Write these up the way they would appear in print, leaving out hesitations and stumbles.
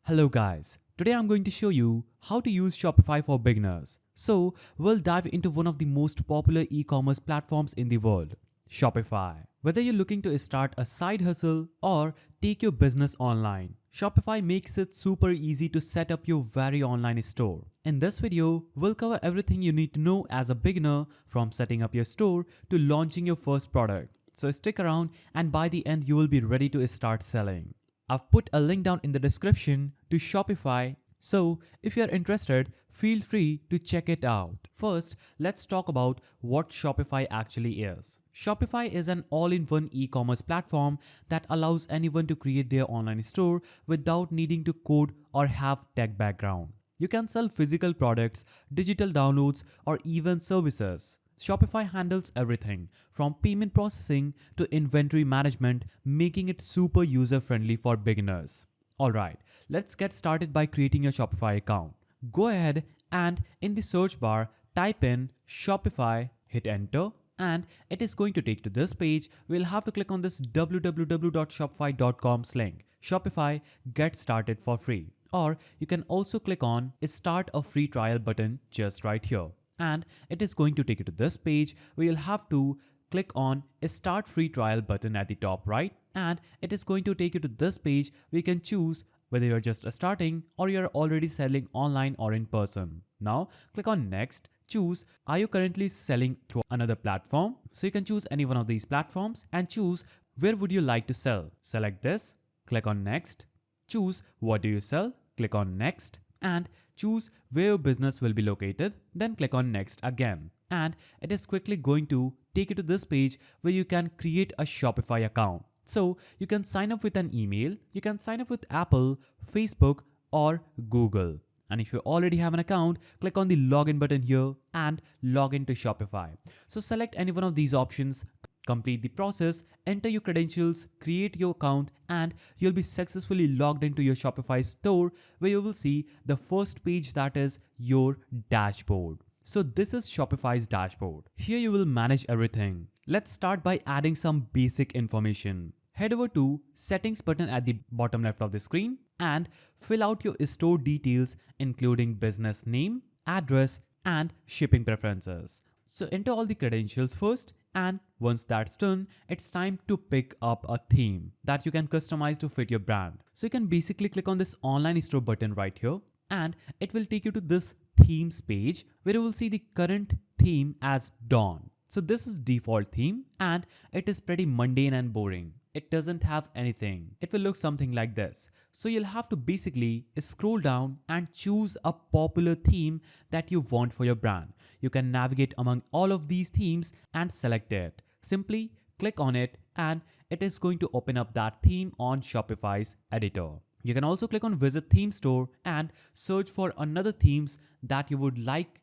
Hello guys, today I'm going to show you how to use Shopify for beginners. So we'll dive into one of the most popular e-commerce platforms in the world, Shopify. Whether you're looking to start a side hustle or take your business online, Shopify makes it super easy to set up your very online store. In this video, we'll cover everything you need to know as a beginner, from setting up your store to launching your first product. So stick around, and by the end you will be ready to start selling. I've put a link down in the description to Shopify, so if you're interested, feel free to check it out. First, let's talk about what Shopify actually is. Shopify is an all-in-one e-commerce platform that allows anyone to create their online store without needing to code or have tech background. You can sell physical products, digital downloads, or even services. Shopify handles everything from payment processing to inventory management, making it super user-friendly for beginners. Alright, let's get started by creating your Shopify account. Go ahead and in the search bar, type in Shopify, hit enter, and it is going to take to this page. We'll have to click on this www.shopify.com link. Shopify, get started for free. Or you can also click on Start a Free Trial button just right here. And it is going to take you to this page where you'll have to click on a Start Free Trial button at the top right, and it is going to take you to this page where you can choose whether you're just starting or you're already selling online or in person. Now click on Next. Choose, are you currently selling through another platform? So you can choose any one of these platforms and choose where would you like to sell. Select this, click on Next. Choose what do you sell, click on Next, and choose where your business will be located, then click on Next again. And it is quickly going to take you to this page where you can create a Shopify account. So you can sign up with an email, you can sign up with Apple, Facebook, or Google. And if you already have an account, click on the login button here and log into Shopify. So select any one of these options, complete the process, enter your credentials, create your account, and you'll be successfully logged into your Shopify store where you will see the first page, that is your dashboard. So this is Shopify's dashboard. Here you will manage everything. Let's start by adding some basic information. Head over to Settings button at the bottom left of the screen and fill out your store details, including business name, address, and shipping preferences. So enter all the credentials first, and once that's done, it's time to pick up a theme that you can customize to fit your brand. So you can basically click on this online store button right here, and it will take you to this themes page where you will see the current theme as Dawn. So this is default theme and it is pretty mundane and boring. It doesn't have anything. It will look something like this. So you'll have to basically scroll down and choose a popular theme that you want for your brand. You can navigate among all of these themes and select it. Simply click on it and it is going to open up that theme on Shopify's editor. You can also click on Visit Theme Store and search for another themes that you would like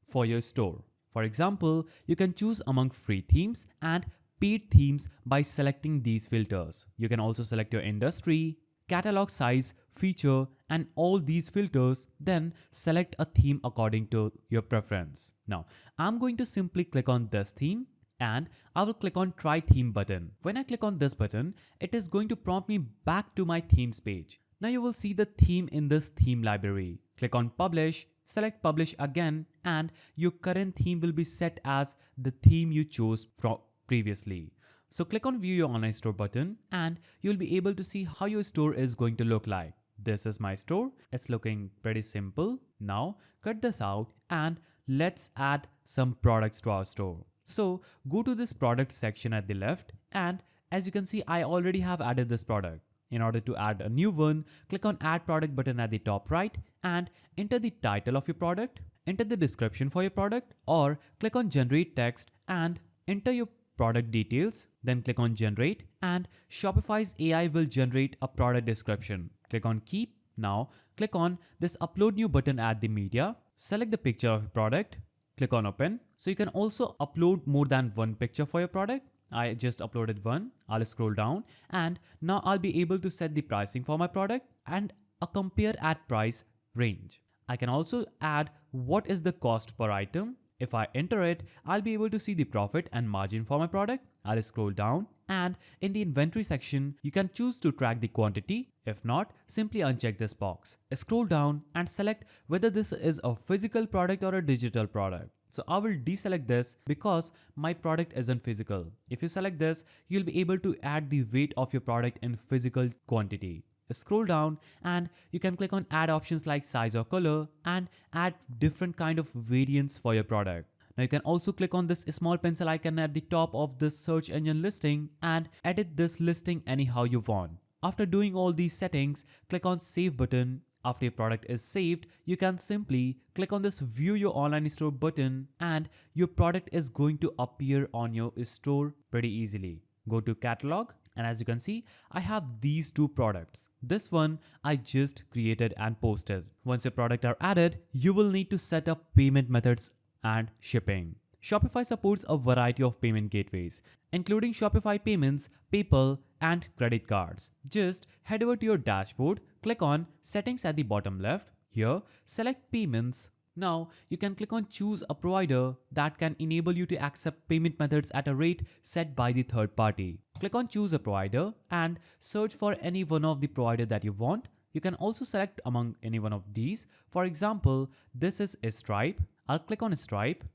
for your store. For example, you can choose among free themes and paid themes by selecting these filters. You can also select your industry, catalog size, feature, and all these filters, then select a theme according to your preference. Now, I'm going to simply click on this theme and I will click on Try Theme button. When I click on this button, it is going to prompt me back to my themes page. Now you will see the theme in this theme library. Click on Publish, select Publish again, and your current theme will be set as the theme you chose from previously. So click on View Your Online Store button and you'll be able to see how your store is going to look like. This is my store. It's looking pretty simple. Now cut this out and let's add some products to our store. So go to this product section at the left, and as you can see, I already have added this product. In order to add a new one, click on Add Product button at the top right and enter the title of your product, enter the description for your product, or click on Generate Text and enter your product details, then click on Generate and Shopify's AI will generate a product description. Click on Keep. Now click on this Upload New button at the media, select the picture of your product, click on Open. So you can also upload more than one picture for your product. I just uploaded one. I'll scroll down and now I'll be able to set the pricing for my product and a compare at price range. I can also add what is the cost per item. If I enter it, I'll be able to see the profit and margin for my product. I'll scroll down and in the inventory section, you can choose to track the quantity. If not, simply uncheck this box. Scroll down and select whether this is a physical product or a digital product. So I will deselect this because my product isn't physical. If you select this, you'll be able to add the weight of your product in physical quantity. Scroll down and you can click on add options like size or color and add different kind of variants for your product. Now you can also click on this small pencil icon at the top of this search engine listing and edit this listing anyhow you want. After doing all these settings, click on save button. After your product is saved, you can simply click on this view your online store button and your product is going to appear on your store pretty easily. Go to catalog. And as you can see, I have these two products. This one I just created and posted. Once your product are added, you will need to set up payment methods and shipping. Shopify supports a variety of payment gateways, including Shopify Payments, PayPal, and credit cards. Just head over to your dashboard, click on Settings at the bottom left. Here, select Payments. Now, you can click on choose a provider that can enable you to accept payment methods at a rate set by the third party. Click on choose a provider and search for any one of the provider that you want. You can also select among any one of these. For example, this is Stripe. I'll click on Stripe.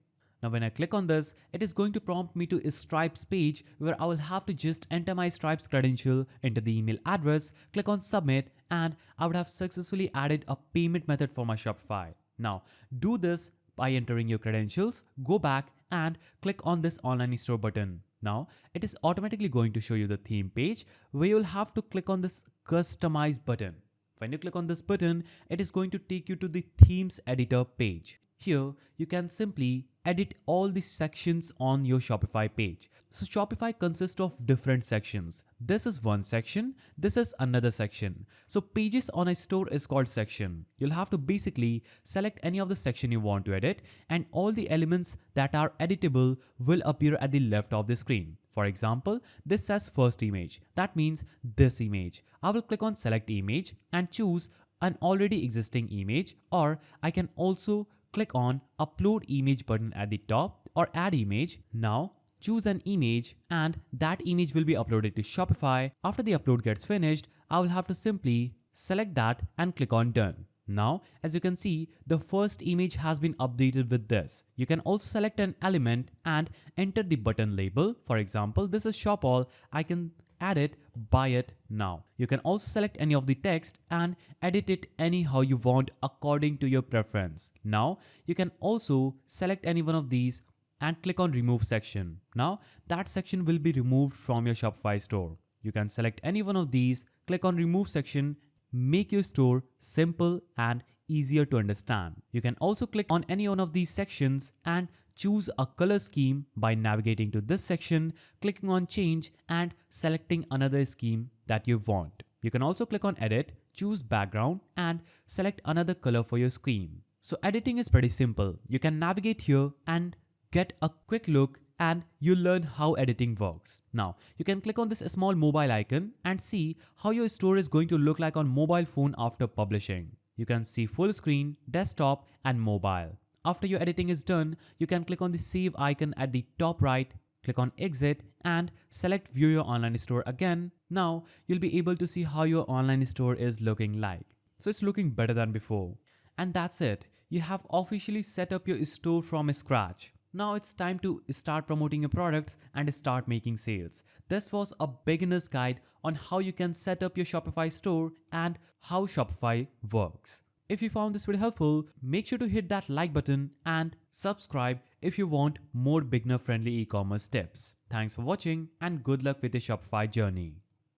Now when I click on this, it is going to prompt me to Stripe's page where I will have to just enter my Stripe's credential, enter the email address, click on submit, and I would have successfully added a payment method for my Shopify. Now, do this by entering your credentials, go back and click on this online store button. Now, it is automatically going to show you the theme page where you'll have to click on this customize button. When you click on this button, it is going to take you to the themes editor page. Here, you can simply edit all the sections on your Shopify page. So Shopify consists of different sections. This is one section, this is another section. So pages on a store is called section. You'll have to basically select any of the section you want to edit and all the elements that are editable will appear at the left of the screen. For example, this says first image. That means this image. I will click on select image and choose an already existing image, or I can also click on upload image button at the top or add image. Now choose an image and that image will be uploaded to Shopify. After the upload gets finished, I will have to simply select that and click on done. Now, as you can see, the first image has been updated with this. You can also select an element and enter the button label. For example, this is shop all. I can add it, buy it now. You can also select any of the text and edit it anyhow you want according to your preference. Now, you can also select any one of these and click on remove section. Now, that section will be removed from your Shopify store. You can select any one of these, click on remove section, make your store simple and easier to understand. You can also click on any one of these sections and choose a color scheme by navigating to this section, clicking on change and selecting another scheme that you want. You can also click on edit, choose background and select another color for your scheme. So editing is pretty simple. You can navigate here and get a quick look and you learn how editing works. Now, you can click on this small mobile icon and see how your store is going to look like on mobile phone after publishing. You can see full screen, desktop and mobile. After your editing is done, you can click on the save icon at the top right, click on exit and select view your online store again. Now, you'll be able to see how your online store is looking like. So it's looking better than before. And that's it. You have officially set up your store from scratch. Now it's time to start promoting your products and start making sales. This was a beginner's guide on how you can set up your Shopify store and how Shopify works. If you found this video helpful, make sure to hit that like button and subscribe if you want more beginner-friendly e-commerce tips. Thanks for watching and good luck with your Shopify journey.